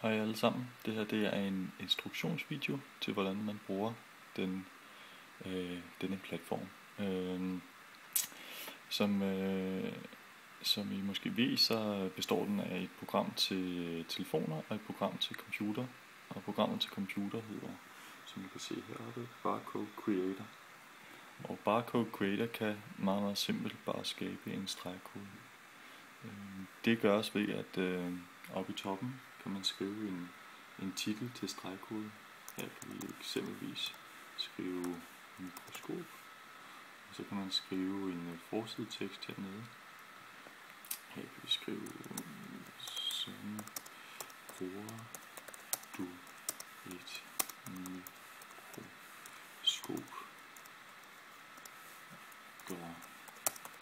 Hej alle sammen. Det her det er en instruktionsvideo til hvordan man bruger denne platform. Som I måske ved, så består den af et program til telefoner og et program til computer. Og programmet til computer hedder, som I kan se heroppe, Barcode Creator. Og Barcode Creator kan meget simpelt bare skabe en stregkode. Det gøres ved at oppe i toppen kan man skrive en titel til stregkode. Her kan vi eksempelvis skrive mikroskop, og så kan man skrive en forsidetekst hernede. Her kan vi skrive, sådan bruger du et mikroskop. Gør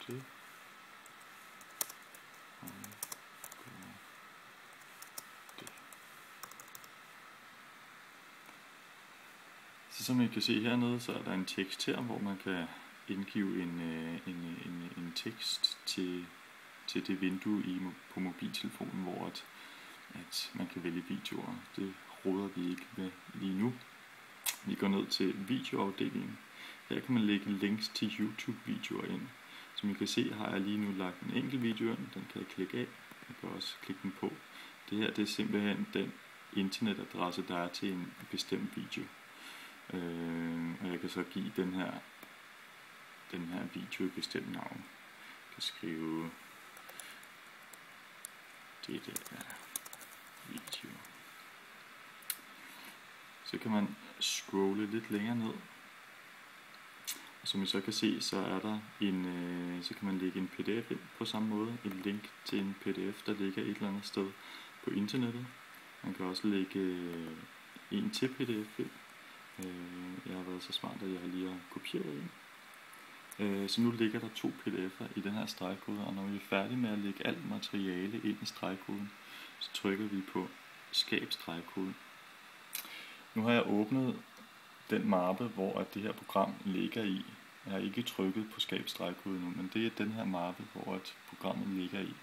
det. Så som I kan se hernede, så er der en tekst her, hvor man kan indgive en tekst til det vindue på mobiltelefonen, hvor at man kan vælge videoer. Det roder vi ikke med lige nu. Vi går ned til videoafdelingen. Her kan man lægge links til YouTube-videoer ind. Som I kan se, har jeg lige nu lagt en enkelt video ind. Den kan jeg klikke af. Jeg kan også klikke den på. Det her det er simpelthen den internetadresse, der er til en bestemt video. Og jeg kan så give den her video et bestemt navn. Jeg kan skrive dette er video. Så kan man scrolle lidt længere ned. Og som I så kan se, så er der så kan man lægge en pdf ind på samme måde. En link til en pdf, der ligger et eller andet sted på internettet. Man kan også lægge en til pdf ind. Jeg har været så smart, at jeg lige har kopieret en. Så nu ligger der 2 pdf'er i den her stregkode, og når vi er færdige med at lægge alt materiale ind i stregkoden, så trykker vi på skab stregkode. Nu har jeg åbnet den mappe, hvor det her program ligger i. Jeg har ikke trykket på skab stregkode nu, men det er den her mappe, hvor programmet ligger i.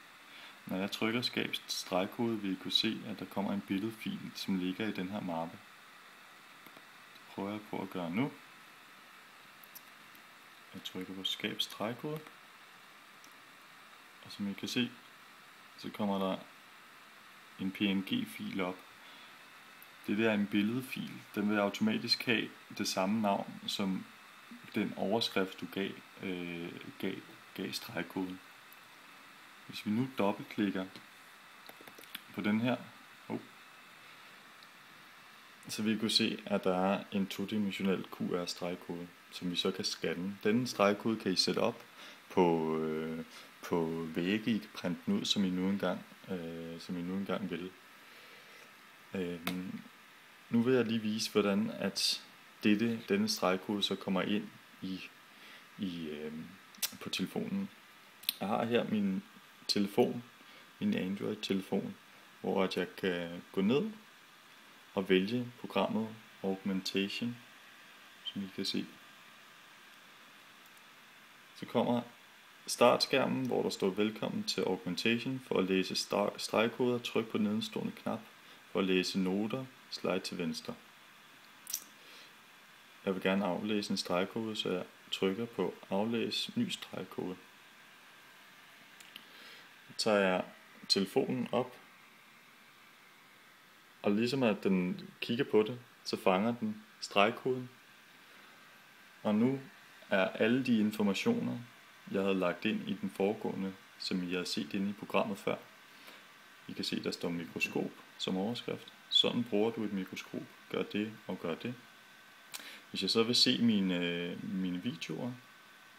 Når jeg trykker skab stregkode, vil I kunne se, at der kommer en billedfil, som ligger i den her mappe. Det prøver jeg på at gøre nu. Jeg trykker på skab stregkode, og som I kan se, så kommer der en PNG-fil op. Det der er en billedfil. Den vil automatisk have det samme navn som den overskrift du gav stregkoden. Hvis vi nu dobbeltklikker på den her, så vil I kunne se, at der er en todimensionel QR-stregkode, som vi så kan scanne. Denne stregkode kan I sætte op på vægge. I kan printe den ud, som I nu engang vil. Nu vil jeg lige vise, hvordan at denne stregkode så kommer ind på telefonen. Jeg har her min telefon, min Android-telefon, hvor at jeg kan gå ned og vælge programmet Augmentation, som I kan se. Så kommer startskærmen, hvor der står velkommen til Augmentation. For at læse stregkoder, tryk på nedenstående knap. For at læse noter, slide til venstre. Jeg vil gerne aflæse en stregkode, så jeg trykker på aflæs ny stregkode. Så tager jeg telefonen op, og ligesom at den kigger på det, så fanger den stregkoden. Og nu er alle de informationer, jeg havde lagt ind i den foregående, som I havde set inde i programmet før. I kan se, der står mikroskop som overskrift. Sådan bruger du et mikroskop. Gør det og gør det. Hvis jeg så vil se mine videoer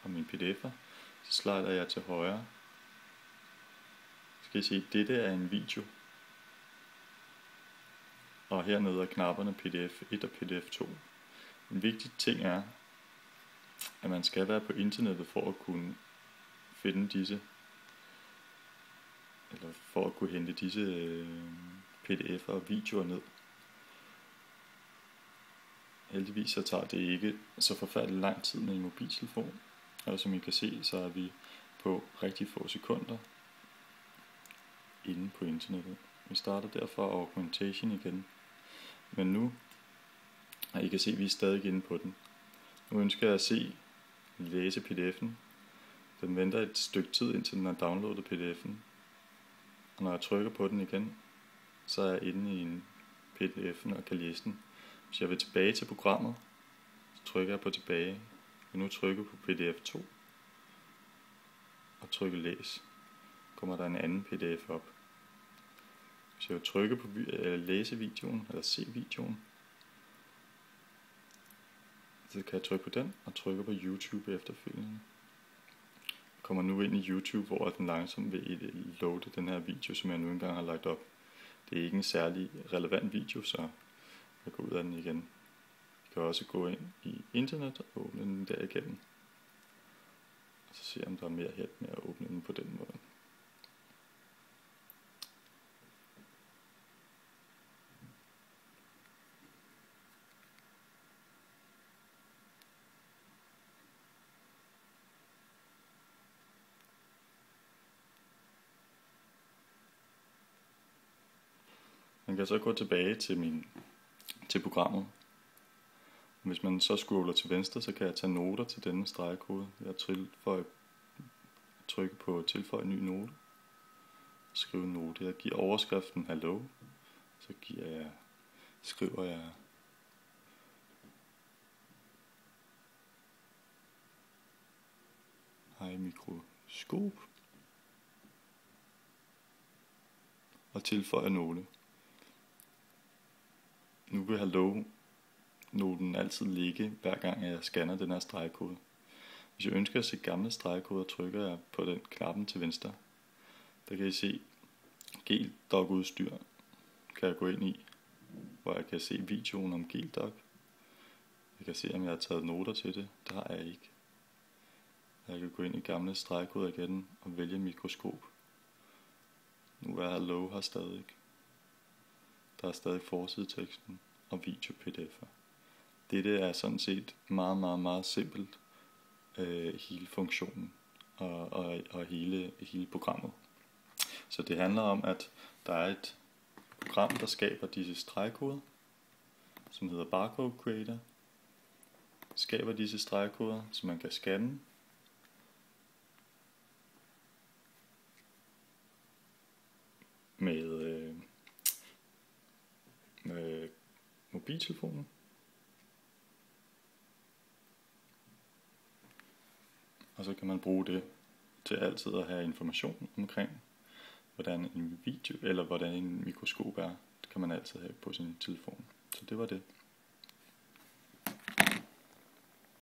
og mine pdf'er, så slider jeg til højre. Så kan I se, at dette er en video. Og hernede er knapperne pdf 1 og pdf 2. En vigtig ting er, at man skal være på internettet for at kunne finde disse, eller for at kunne hente disse pdf'er og videoer ned. Heldigvis så tager det ikke så forfærdeligt lang tid med en mobiltelefon, og som I kan se, så er vi på rigtig få sekunder inde på internettet. Vi starter derfor augmentation igen. Men nu, og I kan se, at vi er stadig inde på den. Nu ønsker jeg at læse pdf'en. Den venter et stykke tid, indtil den har downloadet pdf'en. Og når jeg trykker på den igen, så er jeg inde i en pdf'en og kan læse den. Hvis jeg vil tilbage til programmet, så trykker jeg på tilbage. Jeg vil nu trykke på pdf 2 og trykke læs. Kommer der en anden pdf op. Hvis jeg vil trykke på læse videoen eller se videoen, så kan jeg trykke på den og trykke på YouTube efterfølgende. Jeg kommer nu ind i YouTube, hvor den langsomt vil loade den her video, som jeg nu engang har lagt op. Det er ikke en særlig relevant video, så jeg går ud af den igen. Jeg kan også gå ind i internet og åbne den derigennem. Og så se om der er mere hjælp med at åbne den på den måde. Man kan så gå tilbage til programmet. Hvis man så scroller til venstre, så kan jeg tage noter til denne stregkode. Jeg trykker på tilføj ny note. Skrive en note. Jeg giver overskriften hello. Så skriver jeg hej mikroskop. Og tilføjer note. Nu vil hello-noten altid ligge, hver gang jeg scanner den her stregkode. Hvis jeg ønsker at se gamle stregkoder, trykker jeg på den knappen til venstre. Der kan I se GelDoc-udstyr, kan jeg gå ind i, hvor jeg kan se videoen om GelDoc. Jeg kan se, om jeg har taget noter til det. Det har jeg ikke. Jeg kan gå ind i gamle stregkoder igen og vælge mikroskop. Nu er hello her stadig. Der er stadig forsideteksten og video-pdf'er. Dette er sådan set meget, meget, meget simpelt, hele funktionen og hele programmet. Så det handler om, at der er et program, der skaber disse stregkoder, som hedder Barcode Creator. Skaber disse stregkoder, så man kan scanne. Med mobiltelefonen. Og så kan man bruge det til altid at have information omkring, hvordan en video eller hvordan en mikroskop er. Det kan man altid have på sin telefon. Så det var det.